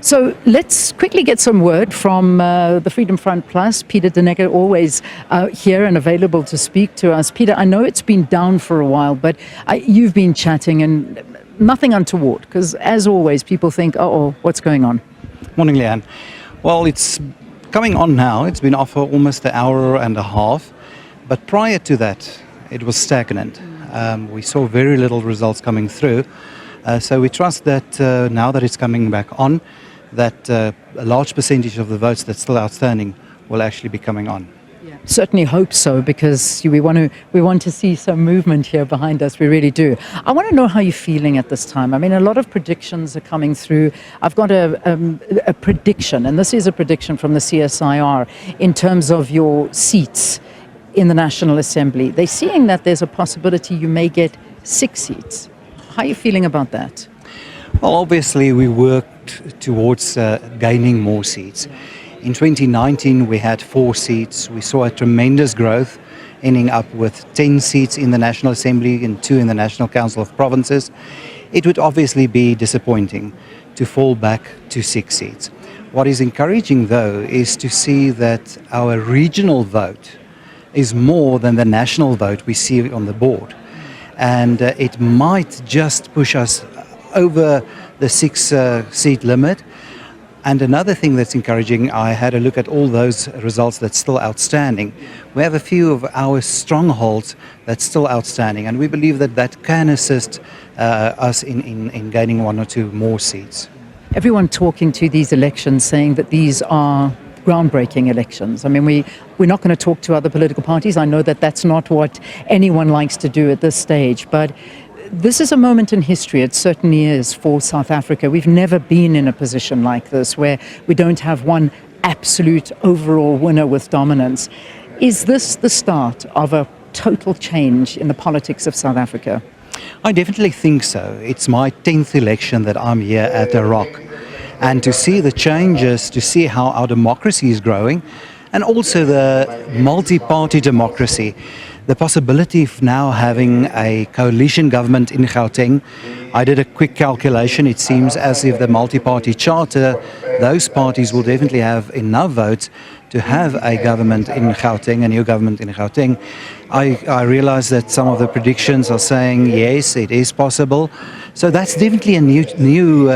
So let's quickly get some word from the Freedom Front Plus. Peter De Necker, always here and available to speak to us. Peter, I know it's been down for a while, but you've been chatting and nothing untoward, because as always, people think, oh, what's going on? Morning, Leanne. Well, it's coming on now. It's been off for almost an hour and a half. But prior to that, it was stagnant. We saw very little results coming through. So we trust that now that it's coming back on, that a large percentage of the votes that's still outstanding will actually be coming on. Yeah. Certainly hope so, because we want to see some movement here behind us. We really do. I want to know how you're feeling at this time. I mean, a lot of predictions are coming through. I've got a prediction, and this is a prediction from the CSIR in terms of your seats in the National Assembly. They're seeing that there's a possibility you may get 6 seats. How are you feeling about that? Well, obviously, we worked towards gaining more seats. In 2019, we had 4 seats. We saw a tremendous growth, ending up with 10 seats in the National Assembly and 2 in the National Council of Provinces. It would obviously be disappointing to fall back to 6 seats. What is encouraging, though, is to see that our regional vote is more than the national vote we see on the board. And it might just push us over the 6-seat limit. And another thing that's encouraging, I had a look at all those results that's still outstanding. We have a few of our strongholds that's still outstanding, and we believe that that can assist us in gaining 1 or 2 more seats. Everyone talking to these elections saying that these are groundbreaking elections. I mean, we're not going to talk to other political parties. I know that that's not what anyone likes to do at this stage, but this is a moment in history. It certainly is for South Africa. We've never been in a position like this where we don't have one absolute overall winner with dominance. Is this the start of a total change in the politics of South Africa? I definitely think so. It's my 10th election that I'm here at the Rock. And to see the changes, to see how our democracy is growing, and also the multi-party democracy, the possibility of now having a coalition government in Gauteng. I did a quick calculation. It seems as if the multi-party charter, those parties will definitely have enough votes to have a government in Gauteng, a new government in Gauteng. I realize that some of the predictions are saying, yes, it is possible. So that's definitely a new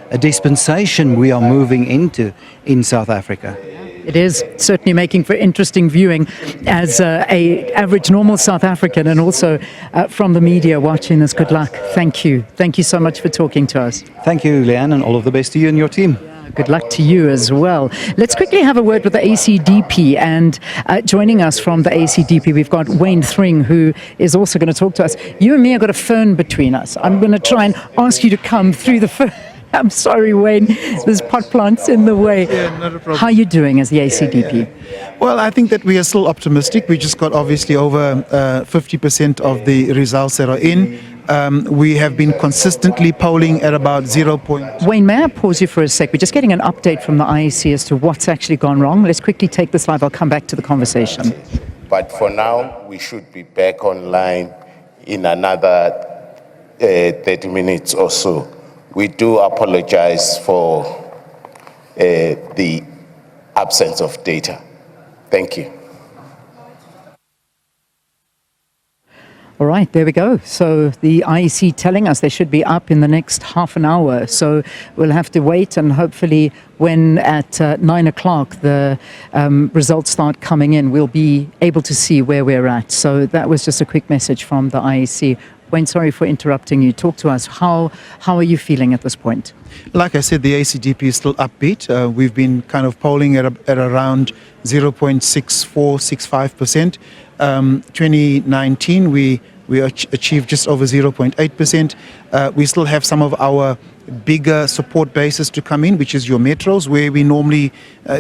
a dispensation we are moving into in South Africa. It is certainly making for interesting viewing as a average normal South African, and also from the media watching this. Good luck. Thank you. Thank you so much for talking to us. Thank you, Leanne, and all of the best to you and your team. Good luck to you as well. Let's quickly have a word with the ACDP, and joining us from the ACDP, we've got Wayne Thring, who is also going to talk to us. You and me have got a phone between us. I'm going to try and ask you to come through the phone. I'm sorry, Wayne, there's pot plants in the way. Yeah, not a problem. How are you doing as the ACDP? Well, I think that we are still optimistic. We just got obviously over 50% of the results that are in. We have been consistently polling at about 0. Wayne, may I pause you for a sec? We're just getting an update from the IEC as to what's actually gone wrong. Let's quickly take this live. I'll come back to the conversation. But for now, we should be back online in another 30 minutes or so. We do apologize for the absence of data. Thank you. All right, there we go. So the IEC telling us they should be up in the next half an hour. So we'll have to wait, and hopefully when at 9 o'clock the results start coming in, we'll be able to see where we're at. So that was just a quick message from the IEC. Wayne, sorry for interrupting you. Talk to us. How are you feeling at this point? Like I said, the ACDP is still upbeat. We've been kind of polling at around 0.6465%. 2019, we achieved just over 0.8%. We still have some of our bigger support bases to come in, which is your metros, where we normally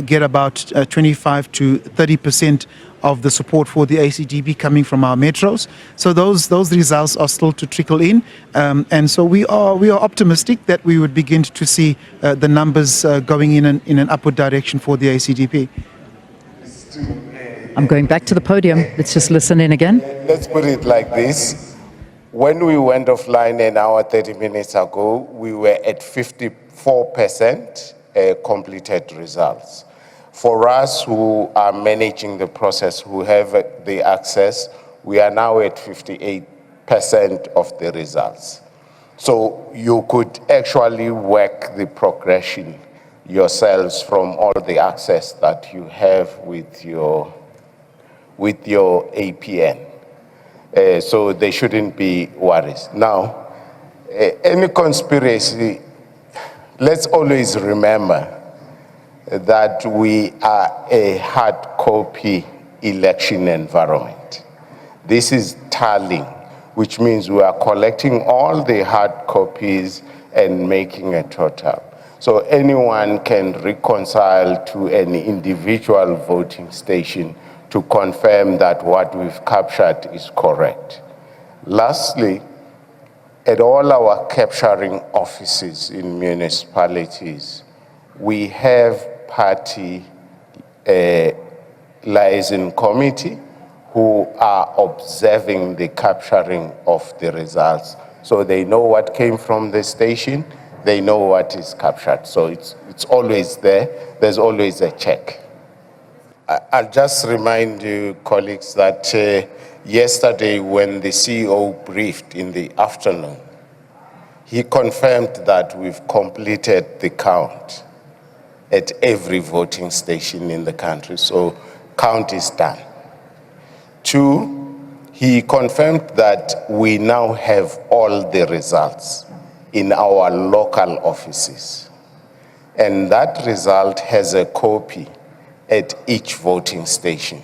get about 25 to 30% of the support for the ACDP coming from our metros. So those results are still to trickle in, and so we are optimistic that we would begin to see the numbers going in an upward direction for the ACDP. I'm going back to the podium. Let's just listen in again. Let's put it like this. When we went offline an hour 30 minutes ago, we were at 54%, completed results. For us who are managing the process, who have the access, we are now at 58% of the results. So you could actually work the progression yourselves from all the access that you have with your APN. So there shouldn't be worries. Now, any conspiracy, let's always remember that we are a hard copy election environment. This is tallying, which means we are collecting all the hard copies and making a total. So anyone can reconcile to any individual voting station to confirm that what we've captured is correct. Lastly, at all our capturing offices in municipalities, we have party liaison committee who are observing the capturing of the results. So they know what came from the station, they know what is captured. So it's always there, there's always a check. I'll just remind you, colleagues, that yesterday when the CEO briefed in the afternoon, he confirmed that we've completed the count at every voting station in the country. So count is done. 2, he confirmed that we now have all the results in our local offices. And that result has a copy at each voting station.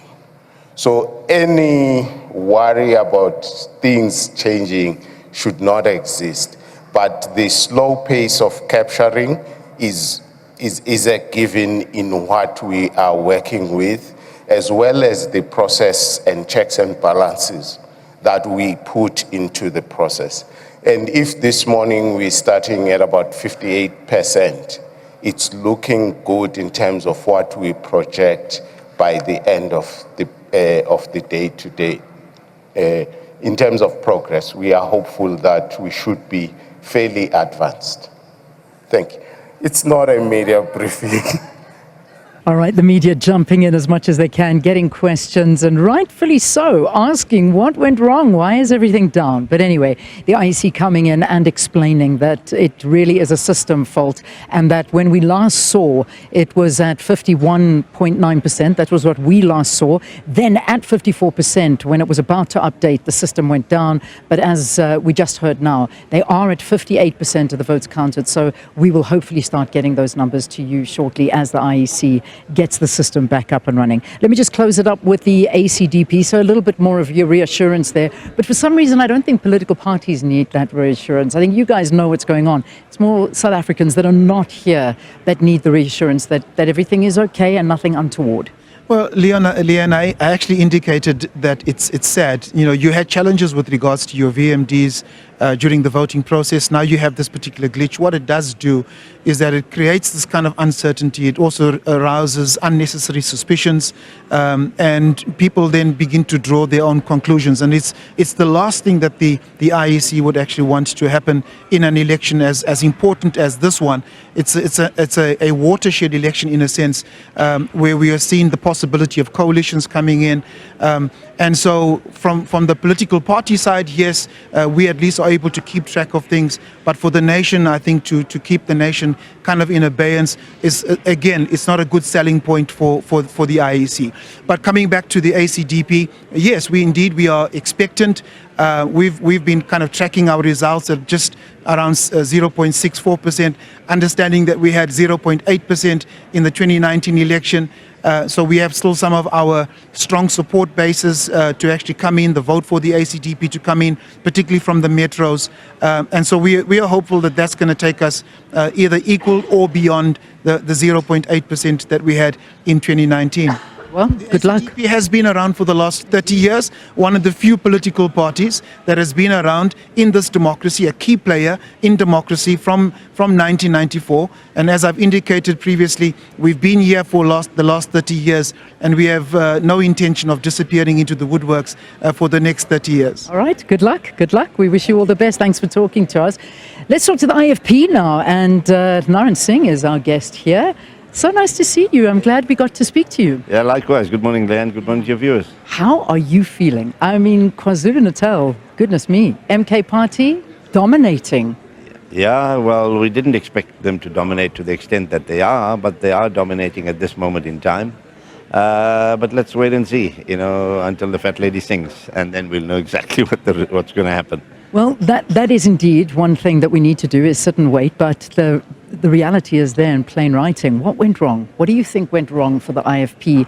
So any worry about things changing should not exist. But the slow pace of capturing is a given in what we are working with, as well as the process and checks and balances that we put into the process. And if this morning we're starting at about 58%, it's looking good in terms of what we project by the end of the day today. In terms of progress, we are hopeful that we should be fairly advanced. Thank you. It's not a media briefing. All right, the media jumping in as much as they can, getting questions, and rightfully so, asking what went wrong, why is everything down? But anyway, the IEC coming in and explaining that it really is a system fault, and that when we last saw, it was at 51.9%, that was what we last saw, then at 54% when it was about to update, the system went down, but as we just heard now, they are at 58% of the votes counted, so we will hopefully start getting those numbers to you shortly as the IEC gets the system back up and running. Let me just close it up with the ACDP. So a little bit more of your reassurance there. But for some reason, I don't think political parties need that reassurance. I think you guys know what's going on. It's more South Africans that are not here that need the reassurance that everything is okay and nothing untoward. Well, Leanne, I actually indicated that it's sad. You know, you had challenges with regards to your VMDs during the voting process. Now you have this particular glitch. What it does do is that it creates this kind of uncertainty. It also arouses unnecessary suspicions, and people then begin to draw their own conclusions. And it's the last thing that the IEC would actually want to happen in an election as important as this one. It's a watershed election in a sense, where we are seeing the possibility of coalitions coming in. And so from the political party side, yes, we at least are able to keep track of things. But for the nation, I think to keep the nation kind of in abeyance is, again, it's not a good selling point for the IEC. But coming back to the ACDP, yes, we are expectant. We've been kind of tracking our results at just around 0.64%, understanding that we had 0.8% in the 2019 election. So we have still some of our strong support bases to actually come in, the vote for the ACDP to come in, particularly from the metros. And so we are hopeful that that's going to take us either equal or beyond the 0.8% that we had in 2019. Well, good luck. SABC has been around for the last 30 years, one of the few political parties that has been around in this democracy, a key player in democracy from 1994. And as I've indicated previously, we've been here for the last 30 years, and we have no intention of disappearing into the woodworks for the next 30 years. All right, good luck. Good luck. We wish you all the best. Thanks for talking to us. Let's talk to the IFP now, and Naren Singh is our guest here. So nice to see you. I'm glad we got to speak to you. Yeah, likewise. Good morning, Leanne. Good morning to your viewers. How are you feeling? I mean, KwaZulu-Natal, goodness me, MK Party dominating. Yeah, well, we didn't expect them to dominate to the extent that they are, but they are dominating at this moment in time. But let's wait and see, until the fat lady sings, and then we'll know exactly what's going to happen. Well, that is indeed one thing that we need to do, is sit and wait, but the reality is there in plain writing. What went wrong? What do you think went wrong for the IFP?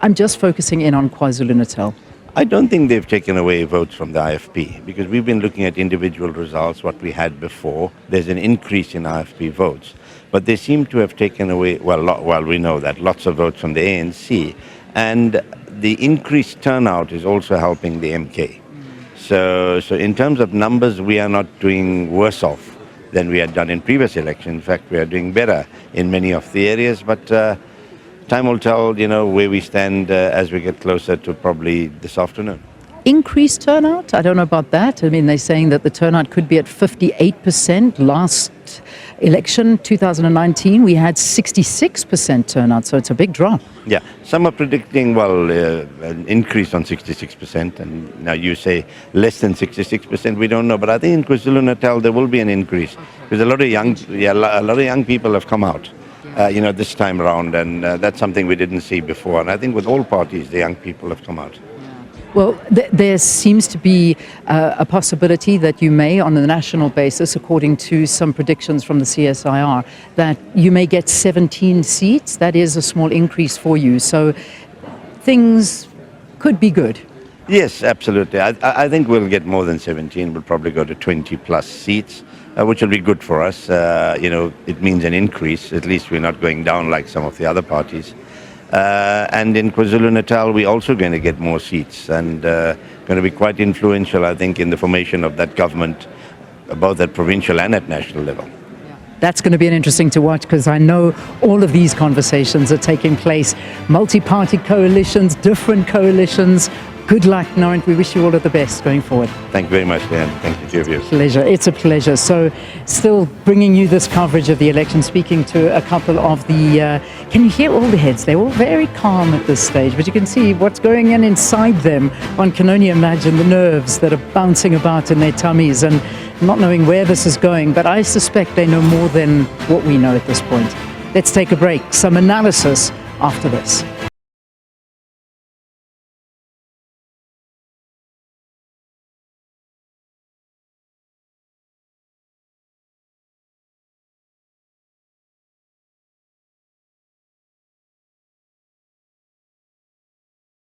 I'm just focusing in on KwaZulu-Natal. I don't think they've taken away votes from the IFP, because we've been looking at individual results, what we had before. There's an increase in IFP votes. But they seem to have taken away, well, we know that, lots of votes from the ANC. And the increased turnout is also helping the MK. So in terms of numbers, we are not doing worse off than we had done in previous elections. In fact, we are doing better in many of the areas. But time will tell, where we stand as we get closer to probably this afternoon. Increased turnout? I don't know about that. I mean, they're saying that the turnout could be at 58%. Last election, 2019, we had 66% turnout, so it's a big drop. Yeah, some are predicting, an increase on 66%, and now you say less than 66%, we don't know. But I think in KwaZulu-Natal there will be an increase, because a lot of young people have come out, this time around, and that's something we didn't see before. And I think with all parties, the young people have come out. Well, there seems to be a possibility that you may, on a national basis, according to some predictions from the CSIR, that you may get 17 seats. That is a small increase for you. So things could be good. Yes, absolutely. I think we'll get more than 17. We'll probably go to 20 plus seats, which will be good for us. It means an increase. At least we're not going down like some of the other parties. And in KwaZulu-Natal, we're also going to get more seats, and going to be quite influential, I think, in the formation of that government, both at provincial and at national level. That's going to be an interesting to watch, because I know all of these conversations are taking place. Multi-party coalitions, different coalitions. Good luck, Naren. We wish you all of the best going forward. Thank you very much, Dan. Thank you to your viewers. Pleasure. It's a pleasure. So, still bringing you this coverage of the election, speaking to a couple of the... can you hear all the heads? They're all very calm at this stage, but you can see what's going on inside them. One can only imagine the nerves that are bouncing about in their tummies and not knowing where this is going. But I suspect they know more than what we know at this point. Let's take a break. Some analysis after this.